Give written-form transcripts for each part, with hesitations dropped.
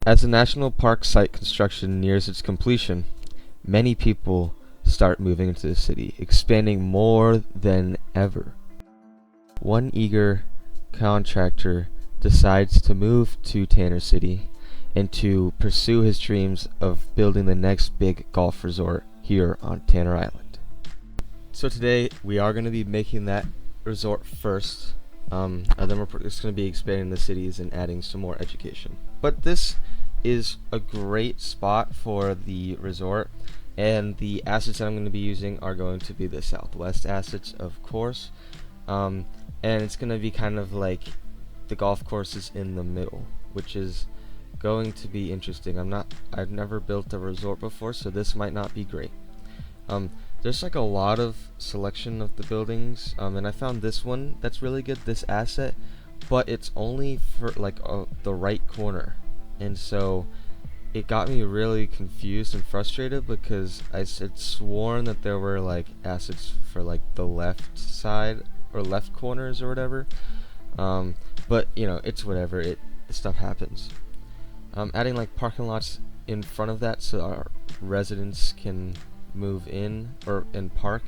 As the national park site construction nears its completion, many people start moving into the city, expanding more than ever. One eager contractor decides to move to Tanner City and to pursue his dreams of building the next big golf resort here on Tanner Island. So today we are going to be making that resort first, and then we're just going to be expanding the cities and adding some more education. But this is a great spot for the resort, and the assets that I'm going to be using are going to be the Southwest assets, of course, and it's going to be kind of like the golf courses in the middle, which is going to be interesting. I've never built a resort before, so this might not be great. There's like a lot of selection of the buildings, and I found this one that's really good, this asset, but it's only for like the right corner, and so it got me really confused and frustrated because I had sworn that there were like assets for like the left side or left corners or whatever, but you know, it's whatever, stuff happens. Adding like parking lots in front of that so our residents can move in and park,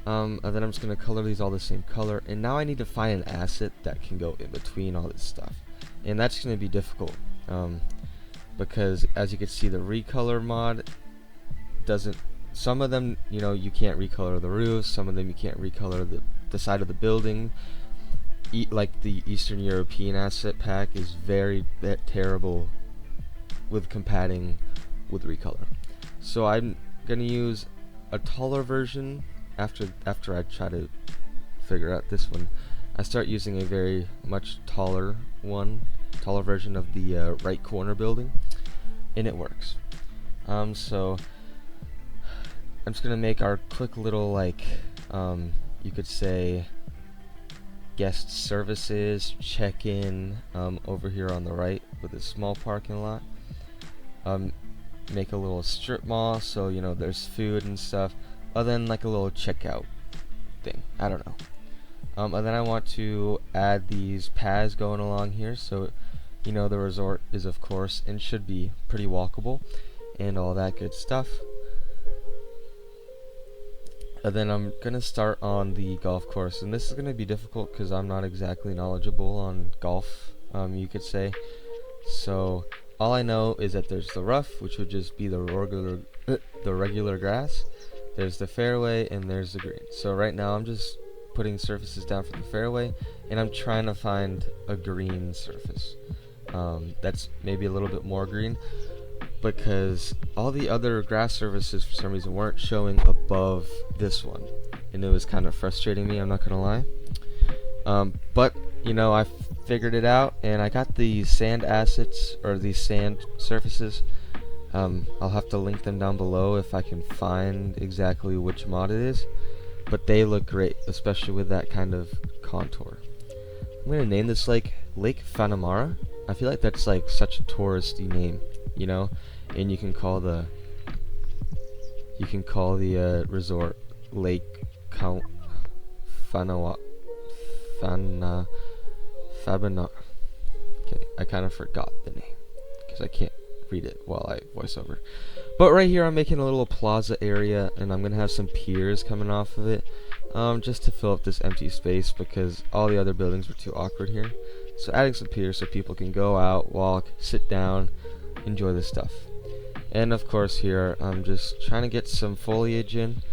and then I'm just going to color these all the same color, and now I need to find an asset that can go in between all this stuff, and that's going to be difficult, because as you can see, the recolor mod doesn't, some of them, you know, you can't recolor the roofs, some of them you can't recolor the side of the building. Like the Eastern European asset pack is very terrible with compatting with recolor, so I'm gonna use a taller version. After I try to figure out this one, I start using a very much taller version of the right corner building, and it works. So I'm just gonna make our quick little, like, you could say, guest services check-in over here on the right with a small parking lot. Make a little strip mall, so you know there's food and stuff, other than like a little checkout thing, I don't know. And then I want to add these paths going along here, so you know the resort is, of course, and should be pretty walkable and all that good stuff. And then I'm gonna start on the golf course, and this is gonna be difficult because I'm not exactly knowledgeable on golf, you could say. So all I know is that there's the rough, which would just be the regular grass. There's the fairway, and there's the green. So right now I'm just putting surfaces down for the fairway, and I'm trying to find a green surface that's maybe a little bit more green, because all the other grass surfaces for some reason weren't showing above this one, and it was kind of frustrating me, I'm not gonna lie. But you know, I figured it out, and I got these sand assets, or these sand surfaces. I'll have to link them down below if I can find exactly which mod it is, but they look great, especially with that kind of contour. I'm gonna name this Lake Fanamara. I feel like that's like such a touristy name, you know, and you can call the resort Lake Count Fabana. Okay, I kind of forgot the name because I can't read it while I voice over. But right here I'm making a little plaza area, and I'm gonna have some piers coming off of it, just to fill up this empty space because all the other buildings were too awkward here. So adding some piers so people can go out, walk, sit down, enjoy this stuff. And of course here I'm just trying to get some foliage in,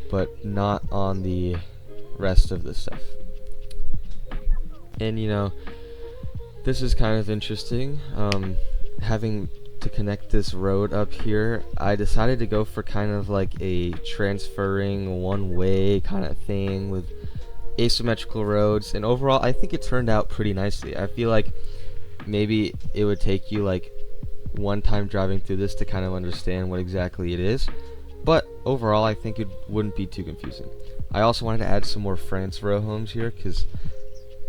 but not on the rest of the stuff. And you know, this is kind of interesting, having to connect this road up here. I decided to go for kind of like a transferring one-way kind of thing with asymmetrical roads, and overall I think it turned out pretty nicely. I feel like maybe it would take you like one time driving through this to kind of understand what exactly it is, but overall I think it wouldn't be too confusing. I also wanted to add some more France row homes here because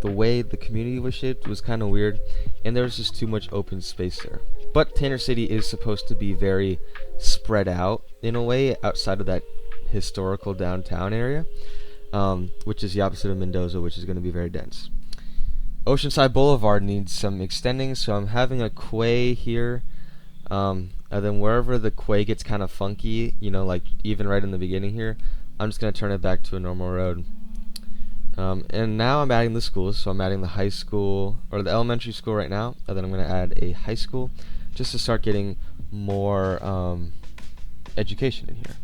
the way the community was shaped was kind of weird, and there was just too much open space there. But Tanner City is supposed to be very spread out in a way outside of that historical downtown area, which is the opposite of Mendoza, which is going to be very dense. Oceanside Boulevard needs some extending, so I'm having a quay here. And then wherever the quay gets kind of funky, like even right in the beginning here, I'm just going to turn it back to a normal road. And now I'm adding the schools, so I'm adding the high school, or the elementary school right now, and then I'm going to add a high school, just to start getting more education in here.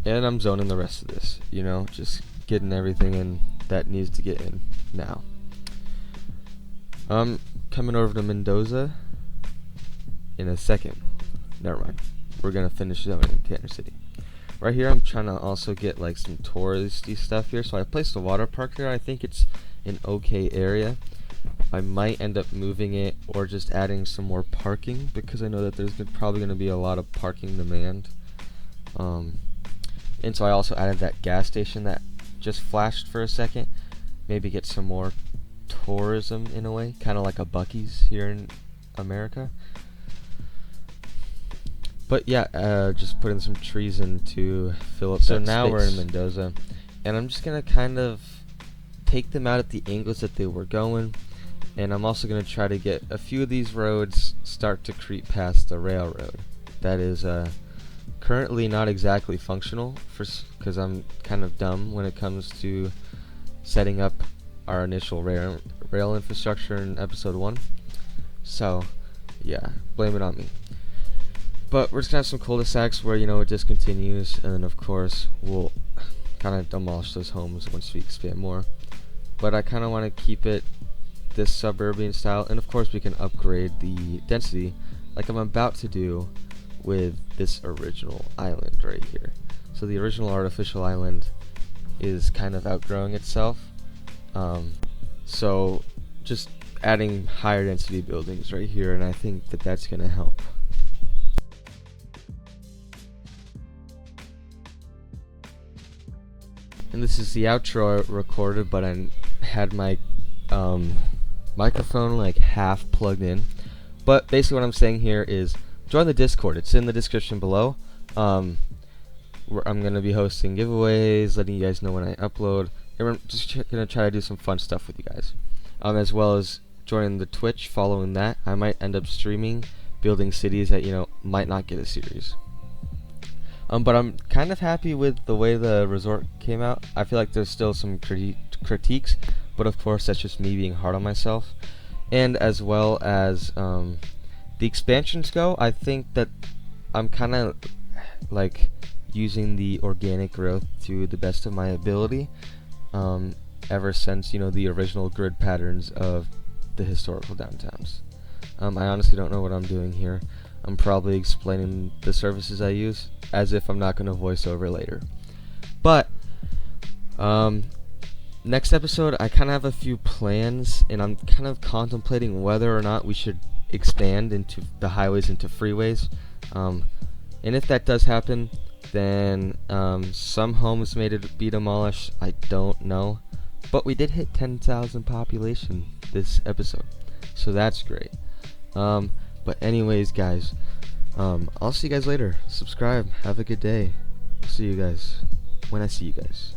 And I'm zoning the rest of this, just getting everything in that needs to get in now. Coming over to Mendoza in a second. Never mind. We're going to finish zoning in Tanner City. Right here, I'm trying to also get like some touristy stuff here. So I placed a water park here. I think it's an okay area. I might end up moving it or just adding some more parking, because I know that there's probably going to be a lot of parking demand. And so I also added that gas station that just flashed for a second. Maybe get some more tourism in a way, kind of like a Buc-ee's here in America. But yeah, just putting some trees in to fill up. So now we're in Mendoza, and I'm just gonna kind of take them out at the angles that they were going, and I'm also gonna try to get a few of these roads start to creep past the railroad. That is currently not exactly functional, because I'm kind of dumb when it comes to setting up our initial rail infrastructure in episode 1. So yeah, blame it on me. But we're just gonna have some cul-de-sacs where it discontinues, and then of course we'll kind of demolish those homes once we expand more. But I kind of want to keep it this suburban style, and of course we can upgrade the density like I'm about to do with this original island right here. So the original artificial island is kind of outgrowing itself, so just adding higher density buildings right here, and I think that that's gonna help. And this is the outro I recorded, but I had my microphone like half plugged in. But basically what I'm saying here is join the Discord. It's in the description below. Where I'm going to be hosting giveaways, letting you guys know when I upload. And we're just going to try to do some fun stuff with you guys. As well as joining the Twitch following that. I might end up streaming, building cities that, might not get a series. But I'm kind of happy with the way the resort came out. I feel like there's still some critiques, but of course that's just me being hard on myself. And as well as the expansions go, I think that I'm kind of like using the organic growth to the best of my ability, ever since the original grid patterns of the historical downtowns. I honestly don't know what I'm doing here. I'm probably explaining the services I use as if I'm not going to voice over later. But next episode, I kind of have a few plans, and I'm kind of contemplating whether or not we should expand into the highways into freeways. And if that does happen, then some homes may be demolished. I don't know. But we did hit 10,000 population this episode, so that's great. But anyways, guys, I'll see you guys later. Subscribe. Have a good day. See you guys when I see you guys.